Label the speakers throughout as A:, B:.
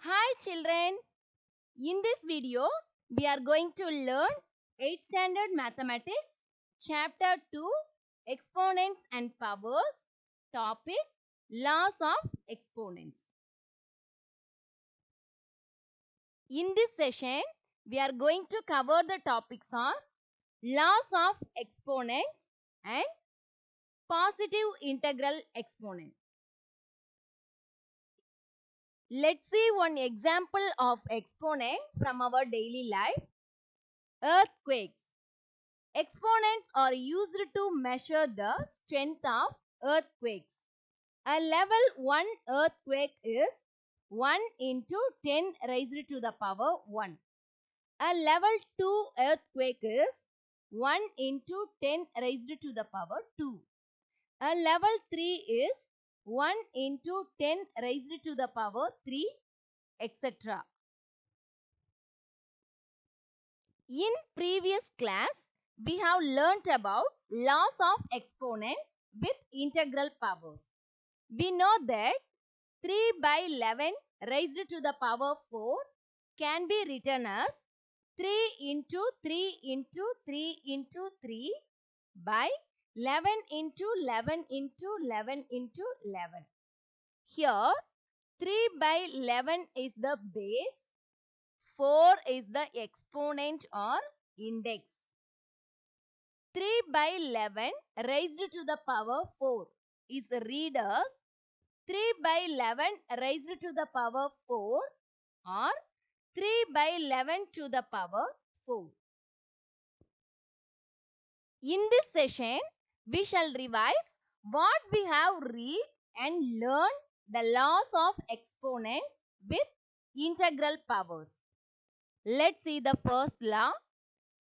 A: Hi children, in this video we are going to learn 8th standard mathematics chapter 2 exponents and powers topic laws of exponents. In this session we are going to cover the topics on laws of exponents and positive integral exponent. Let's see one example of exponent from our daily life. Earthquakes. Exponents are used to measure the strength of earthquakes. A level 1 earthquake is 1 into 10 raised to the power 1. A level 2 earthquake is 1 into 10 raised to the power 2. A level 3 is 1 into 10 raised to the power 3, etc. In previous class, we have learnt about laws of exponents with integral powers. We know that 3 by 11 raised to the power 4 can be written as 3 into 3 into 3 into 3 by 11 into 11 into 11 into 11. Here, 3 by 11 is the base, 4 is the exponent or index. 3 by 11 raised to the power 4 is read as 3 by 11 raised to the power 4 or 3 by 11 to the power 4. In this session, we shall revise what we have read and learned the laws of exponents with integral powers. Let's see the first law.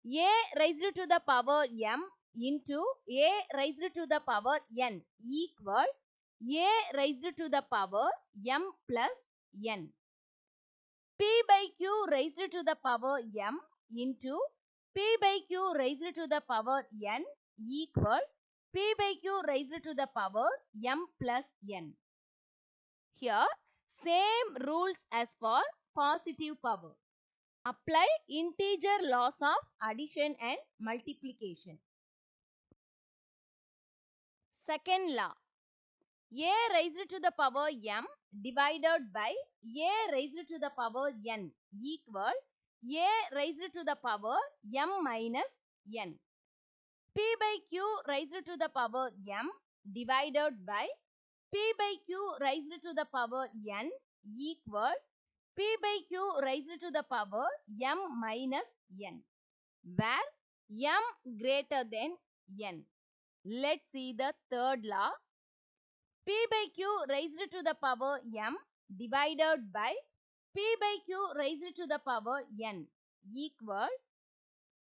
A: A raised to the power m into a raised to the power n equal a raised to the power m plus n. P by q raised to the power m into p by q raised to the power n equal p by q raised to the power m plus n. Here, same rules as for positive power. Apply integer laws of addition and multiplication. Second law. A raised to the power m divided by a raised to the power n equal a raised to the power m minus n. P by q raised to the power m divided by p by q raised to the power n equal p by q raised to the power m minus n, where m greater than n. Let's see the third law. P by q raised to the power m divided by p by q raised to the power n equal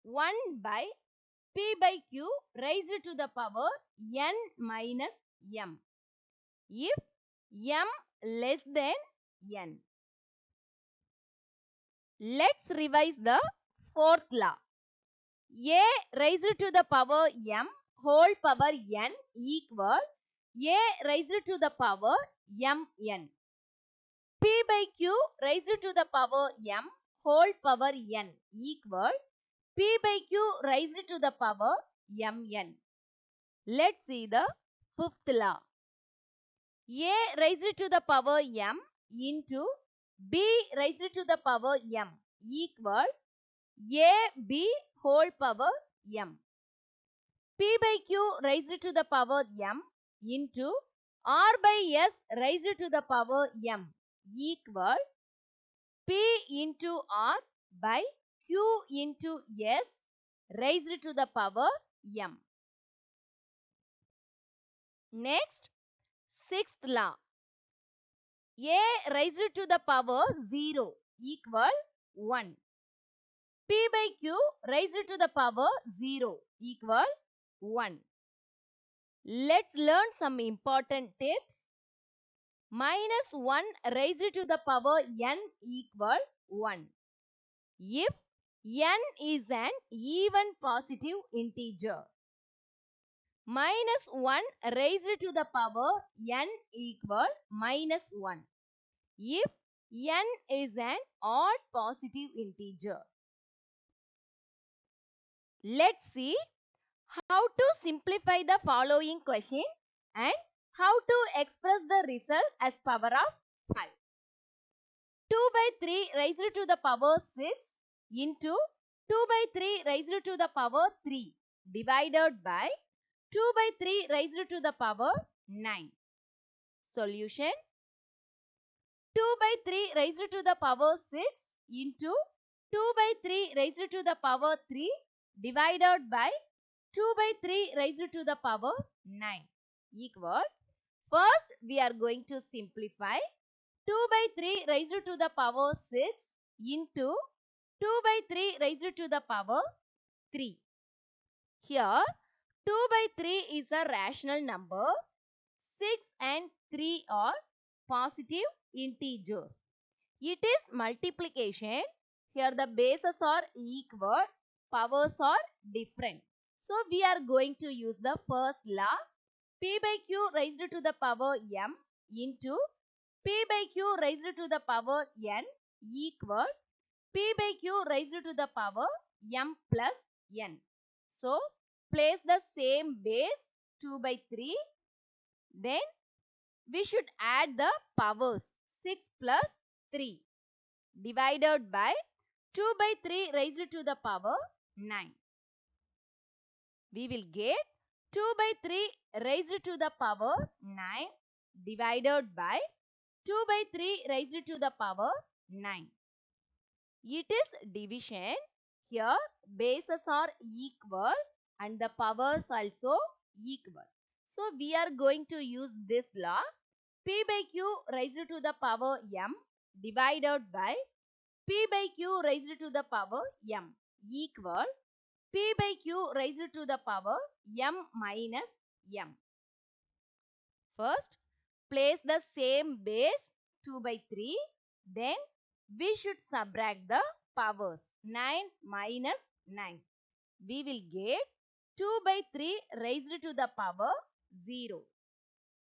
A: 1 by p by q raised to the power n minus m if m less than n. Let's revise the fourth law. A raised to the power m whole power n equal a raised to the power mn. P by q raised to the power m whole power n equal p by q raised to the power mn. Let's see the fifth law. A raised to the power m into b raised to the power m equal ab whole power m. P by q raised to the power m into r by s raised to the power m equal p into r by q into s raised to the power m. Next, sixth law. A raised to the power 0 equal 1. P by q raised to the power 0 equal 1. Let's learn some important tips. Minus 1 raised to the power n equal 1. If n is an even positive integer. Minus 1 raised to the power n equal minus 1. If n is an odd positive integer. Let's see how to simplify the following question and how to express the result as power of 5. 2 by 3 raised to the power 6 into 2 by 3 raised to the power 3 divided by 2 by 3 raised to the power 9. Solution: 2 by 3 raised to the power 6 into 2 by 3 raised to the power 3 divided by 2 by 3 raised to the power 9 equal. First, we are going to simplify 2 by 3 raised to the power 6 into 2 by 3 raised to the power 3. Here, 2 by 3 is a rational number. 6 and 3 are positive integers. It is multiplication. Here the bases are equal, powers are different. So we are going to use the first law. P by Q raised to the power m into P by Q raised to the power n equal P by Q raised to the power m plus n. So place the same base 2 by 3. Then we should add the powers 6 plus 3 divided by 2 by 3 raised to the power 9. We will get 2 by 3 raised to the power 9 divided by 2 by 3 raised to the power 9. It is division. Here bases are equal and the powers also equal. So we are going to use this law. P by Q raised to the power m divided by P by Q raised to the power m equal P by Q raised to the power m minus m. First, place the same base 2 by 3. Then we should subtract the powers 9 minus 9. We will get 2 by 3 raised to the power 0.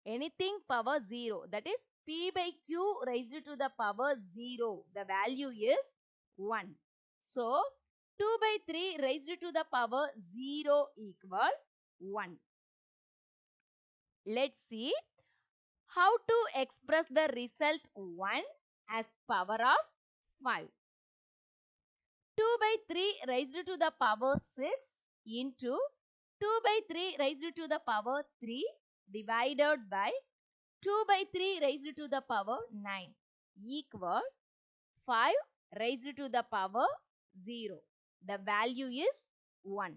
A: Anything power 0, that is P by Q raised to the power 0. The value is 1. So 2 by 3 raised to the power 0 equal 1. Let's see how to express the result 1 as power of 5. 2 by 3 raised to the power 6 into 2 by 3 raised to the power 3 divided by 2 by 3 raised to the power 9 equal 5 raised to the power 0. The value is 1.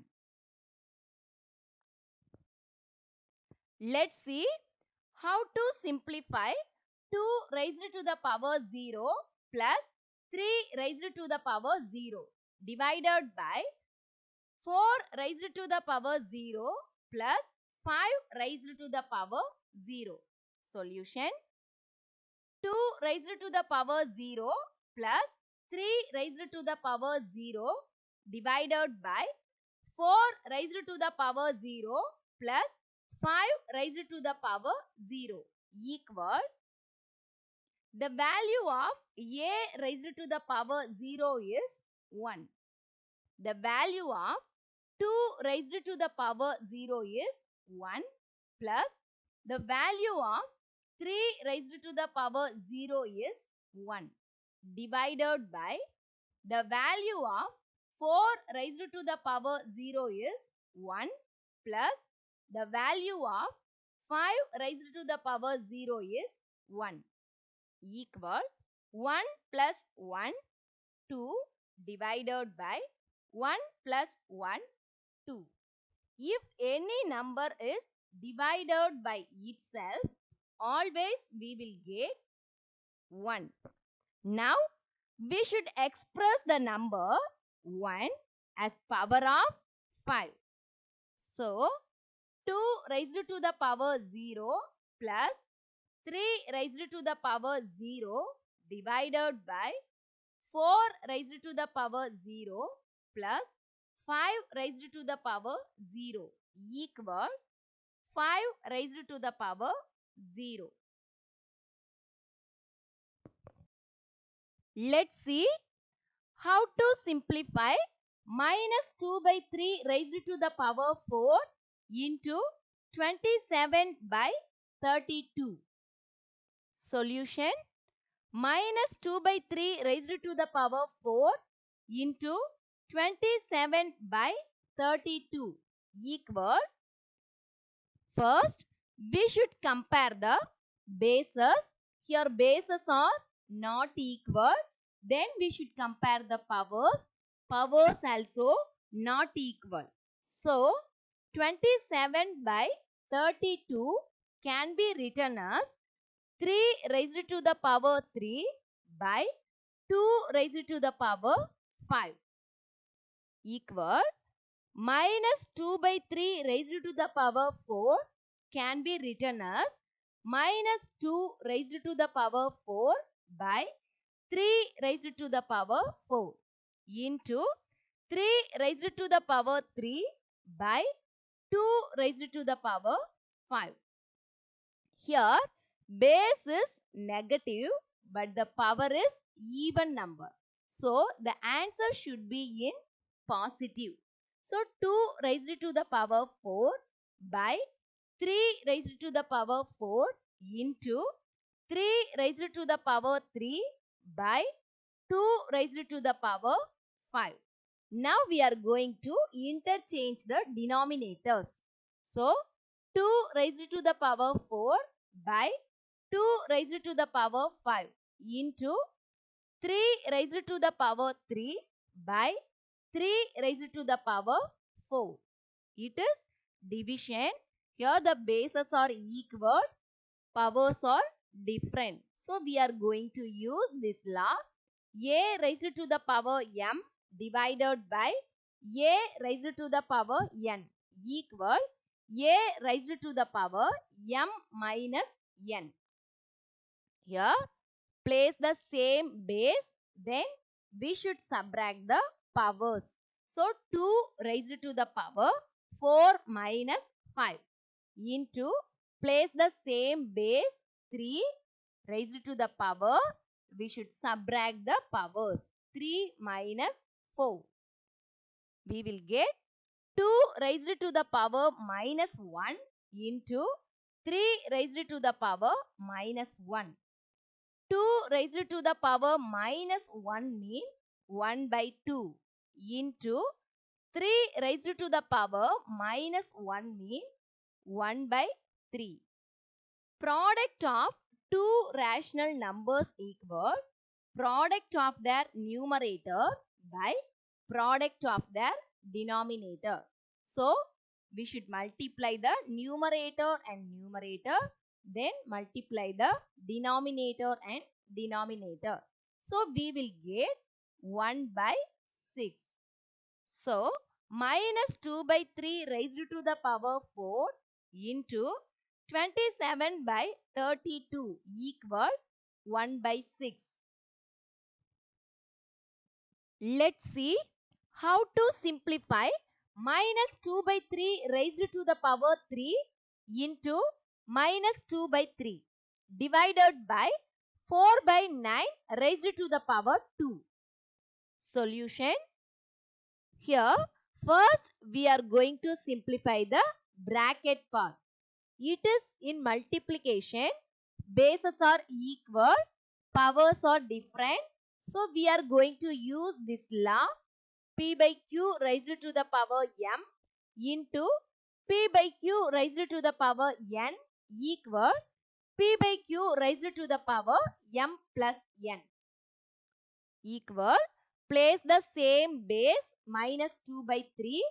A: Let's see how to simplify 2 raised to the power 0 plus 3 raised to the power 0 divided by 4 raised to the power 0 plus 5 raised to the power 0. Solution: 2 raised to the power 0 plus 3 raised to the power 0 divided by 4 raised to the power 0 plus 5 raised to the power 0 equal. The value of a raised to the power 0 is 1. The value of 2 raised to the power 0 is 1 plus the value of 3 raised to the power 0 is 1 divided by the value of 4 raised to the power 0 is 1 plus the value of 5 raised to the power 0 is 1 equal 1 plus 1 2 divided by 1 plus 1 2. If any number is divided by itself, always we will get 1. Now, we should express the number 1 as power of 5. So, 2 raised to the power 0 plus 3 raised to the power 0 divided by 4 raised to the power 0 plus 5 raised to the power 0 equal 5 raised to the power 0. Let's see how to simplify minus 2 by 3 raised to the power 4 into 27 by 32. Solution: minus 2 by 3 raised to the power 4 into 27 by 32 equal. First, we should compare the bases. Here bases are not equal. Then we should compare the powers. Powers also not equal. So, 27 by 32 can be written as 3 raised to the power 3 by 2 raised to the power 5 equal. Minus 2 by 3 raised to the power 4 can be written as minus 2 raised to the power 4 by 3 raised to the power 4 into 3 raised to the power 3 by 2 raised to the power 5. Here, base is negative but the power is even number. So, the answer should be in positive. So, 2 raised to the power 4 by 3 raised to the power 4 into 3 raised to the power 3 by 2 raised to the power 5. Now we are going to interchange the denominators. So, 2 raised to the power 4 by 2 raised to the power 5 into 3 raised to the power 3 by 3 raised to the power 4. It is division. Here the bases are equal, powers are different. So we are going to use this law. A raised to the power m divided by a raised to the power n equal a raised to the power m minus n. Here, place the same base, then we should subtract the powers. So, 2 raised to the power 4 minus 5 into, place the same base, 3 raised to the power, we should subtract the powers, 3 minus 4. We will get 2 raised to the power minus 1 into 3 raised to the power minus 1. 2 raised to the power minus 1 means 1 by 2 into 3 raised to the power minus 1 means 1 by 3. Product of two rational numbers equal product of their numerator by product of their denominator. So, we should multiply the numerator and numerator, then multiply the denominator and denominator. So, we will get 1 by 6. So, minus 2 by 3 raised to the power 4 into 27 by 32 equal 1 by 6. Let's see how to simplify minus 2 by 3 raised to the power 3 into minus 2 by 3 divided by 4 by 9 raised to the power 2. Solution: here, first we are going to simplify the bracket part. It is in multiplication, bases are equal, powers are different. So, we are going to use this law, p by q raised to the power m into p by q raised to the power n equal p by q raised to the power m plus n equal, place the same base minus 2 by 3,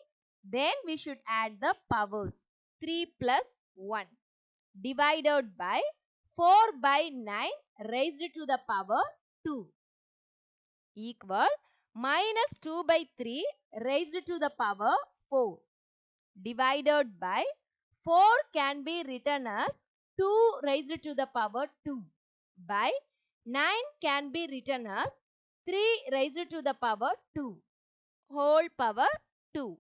A: then we should add the powers 3 plus 1 divided by 4 by 9 raised to the power 2 equal minus 2 by 3 raised to the power 4 divided by 4 can be written as 2 raised to the power 2 by 9 can be written as 3 raised to the power 2 whole power 2.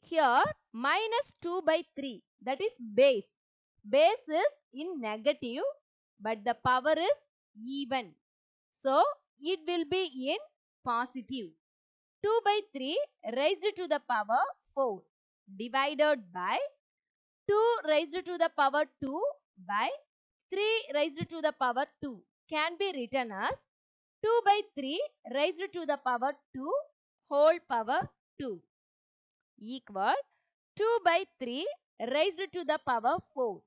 A: Here minus 2 by 3, that is base. Base is in negative but the power is even. So it will be in positive. 2 by 3 raised to the power 4 divided by 2 raised to the power 2 by 3 raised to the power 2 can be written as 2 by 3 raised to the power 2 whole power 2 equal 2 by 3 raised to the power 4.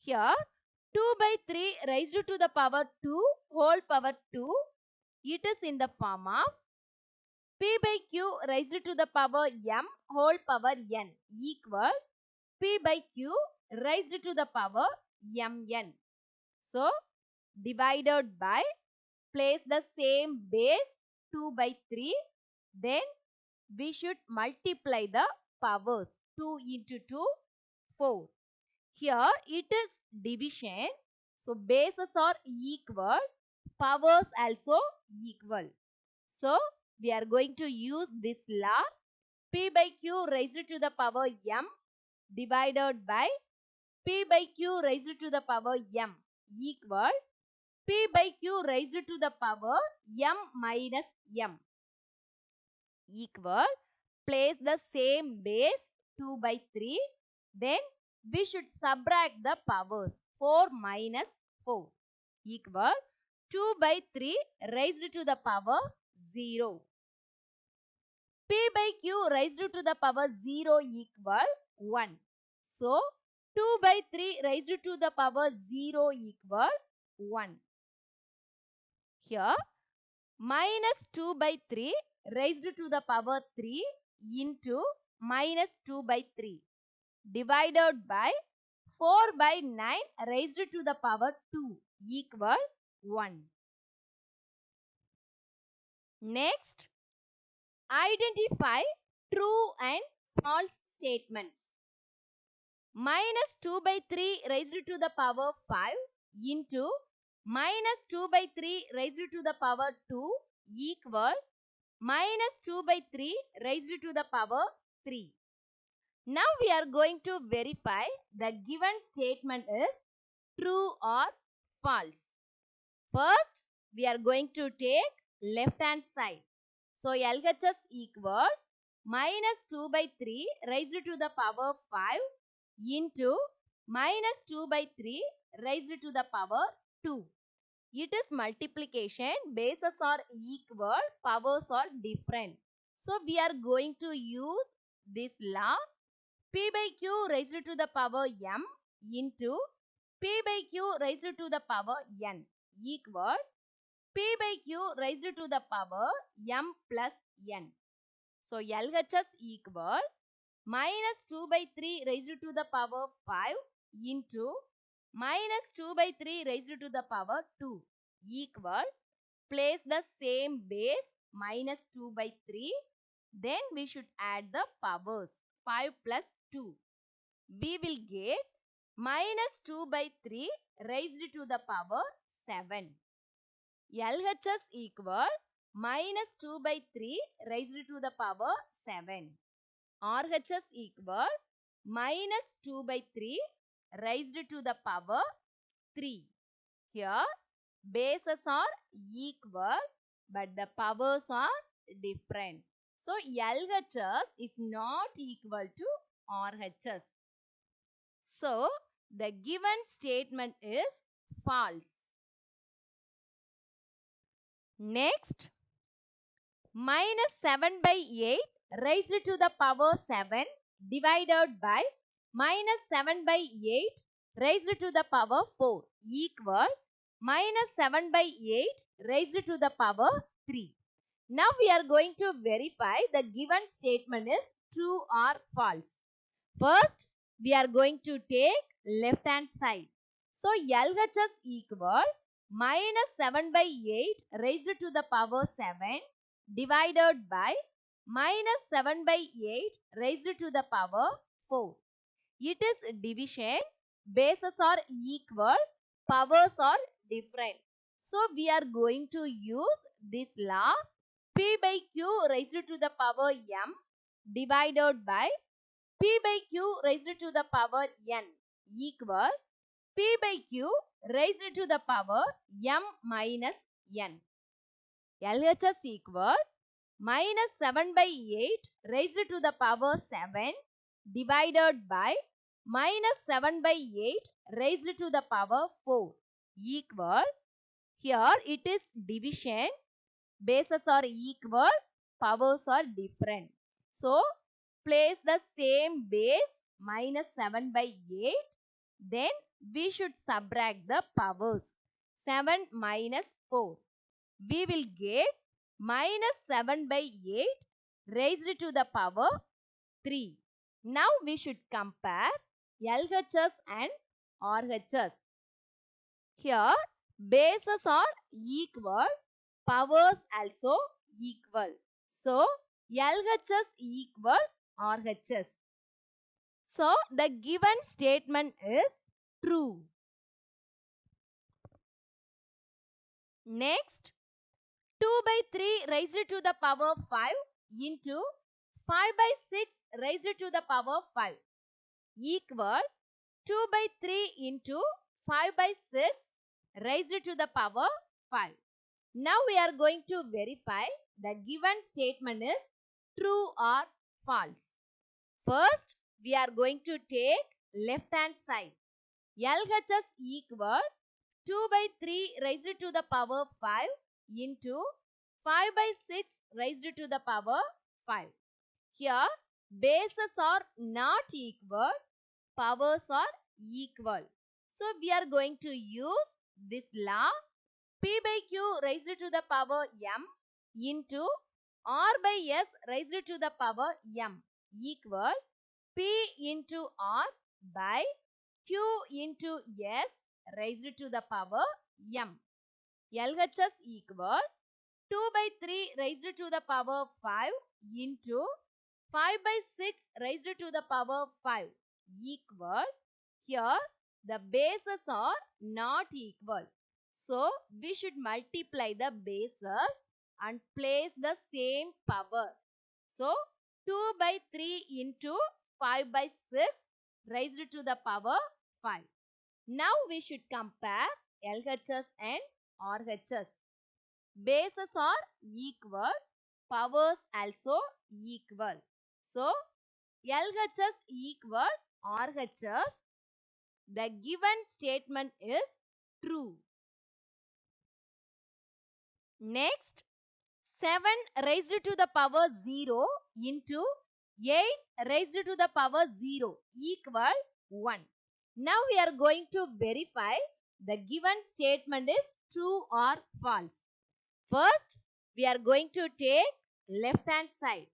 A: Here 2 by 3 raised to the power 2 whole power 2, it is in the form of p by q raised to the power m whole power n equal p by q raised to the power mn. So divided by, place the same base 2 by 3, then we should multiply the powers. 2 into 2, 4. Here it is division. So bases are equal, powers also equal. So we are going to use this law. P by Q raised to the power M divided by P by Q raised to the power M equal P by Q raised to the power M minus M equal, place the same base 2 by 3, then we should subtract the powers. 4 minus 4 equal 2 by 3 raised to the power 0. P by Q raised to the power 0 equal 1. So 2 by 3 raised to the power 0 equal 1. Here minus 2 by 3 raised to the power 3 into minus 2 by 3 divided by 4 by 9 raised to the power 2 equal 1. Next, identify true and false statements. Minus 2 by 3 raised to the power 5 into minus 2 by 3 raised to the power 2 equal minus 2 by 3 raised to the power 3. Now we are going to verify the given statement is true or false. First, we are going to take left hand side. So LHS equal minus 2 by 3 raised to the power 5 into minus 2 by 3 raised to the power 2. It is multiplication, bases are equal, powers are different. So we are going to use this law. P by Q raised to the power m into P by Q raised to the power n equal P by Q raised to the power m plus n. So LHS equal minus 2 by 3 raised to the power 5 into minus 2 by 3 raised to the power 2 equal, place the same base minus 2 by 3, then we should add the powers 5 plus 2. We will get minus 2 by 3 raised to the power 7. LHS equal minus 2 by 3 raised to the power 7. RHS equal minus 2 by 3 raised to the power 3. Here bases are equal but the powers are different. So LHS is not equal to RHS. So the given statement is false. Next, minus 7 by 8 raised to the power 7 divided by minus 7 by 8 raised to the power 4 equal minus 7 by 8 raised to the power 3. Now we are going to verify the given statement is true or false. First, we are going to take left hand side. So LHS equal minus 7 by 8 raised to the power 7 divided by minus 7 by 8 raised to the power 4. It is division, bases are equal, powers are different. So we are going to use this law. P by Q raised to the power m divided by P by Q raised to the power n equal P by Q raised to the power m minus n. LHS equal minus 7 by 8 raised to the power 7 divided by minus 7 by 8 raised to the power 4 equal, here it is division, bases are equal, powers are different. So, place the same base minus 7 by 8, then we should subtract the powers. 7 minus 4. We will get minus 7 by 8 raised to the power 3. Now we should compare LHS and RHS. Here bases are equal, powers also equal. So LHS equal RHS. So the given statement is true. Next, 2 by 3 raised to the power 5 into 5 by 6 raised to the power 5 equal 2 by 3 into 5 by 6 raised to the power 5. Now we are going to verify the given statement is true or false. First, we are going to take left hand side. LHS equal 2 by 3 raised to the power 5 into 5 by 6 raised to the power 5. Here, bases are not equal, powers are equal. So, we are going to use this law. P by Q raised to the power m into R by S raised to the power m equal P into R by Q into S raised to the power m. LHS equal 2 by 3 raised to the power 5 into 5 by 6 raised to the power 5 equal, here the bases are not equal. So, we should multiply the bases and place the same power. So, 2 by 3 into 5 by 6 raised to the power 5. Now, we should compare LHS and RHS. Bases are equal, powers also equal. So, LHS equal RHS. The given statement is true. Next, 7 raised to the power 0 into 8 raised to the power 0 equal 1. Now we are going to verify the given statement is true or false. First, we are going to take left hand side.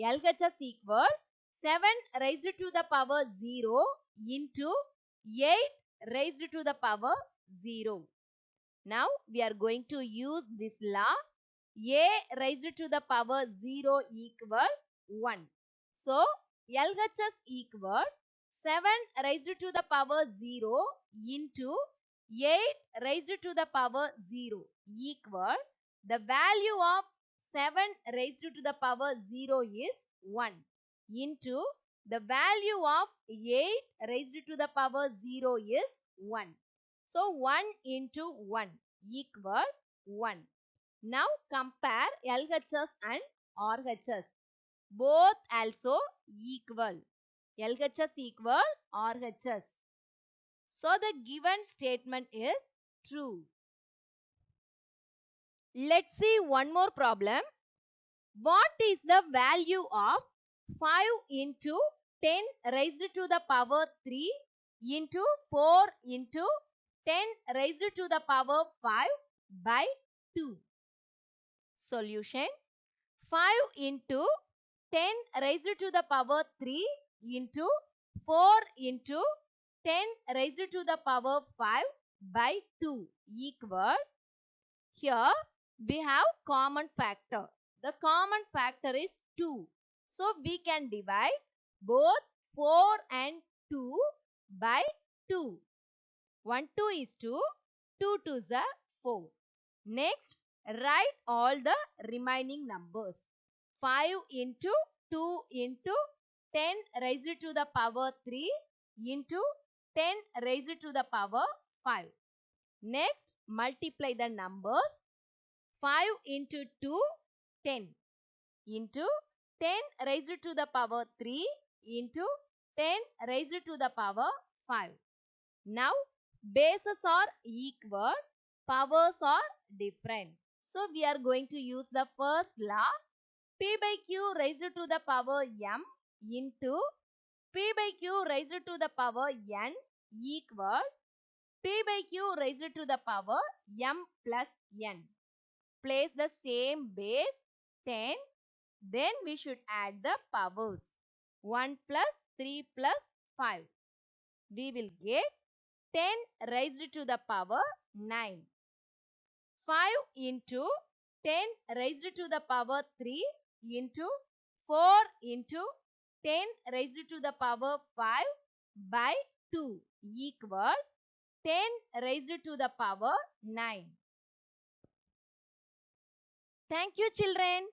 A: LHS equal 7 raised to the power 0 into 8 raised to the power 0. Now, we are going to use this law. A raised to the power 0 equal 1. So, LHS equal 7 raised to the power 0 into 8 raised to the power 0 equal, the value of 7 raised to the power 0 is 1 into the value of 8 raised to the power 0 is 1. So, 1 into 1 equal 1. Now, compare LHS and RHS. Both also equal. LHS equal RHS. So, the given statement is true. Let's see one more problem. What is the value of 5 into 10 raised to the power 3 into 4 into 10 raised to the power 5 by 2? Solution: 5 into 10 raised to the power 3 into 4 into 10 raised to the power 5 by 2 equal, here we have common factor. The common factor is 2. So, we can divide both 4 and 2 by 2. 1 2 is 2, 2 2 is 4. Next, write all the remaining numbers. 5 into 2 into 10 raised to the power 3 into 10 raised to the power 5. Next, multiply the numbers. 5 into 2, 10. Into 10 raised to the power 3 into 10 raised to the power 5. Now, bases are equal, powers are different. So, we are going to use the first law. P by Q raised to the power m into P by Q raised to the power n equal P by Q raised to the power m plus n. Place the same base 10. Then we should add the powers. 1 plus 3 plus 5. We will get 10 raised to the power 9. 5 into 10 raised to the power 3 into 4 into 10 raised to the power 5 by 2 equal 10 raised to the power 9. Thank you, children.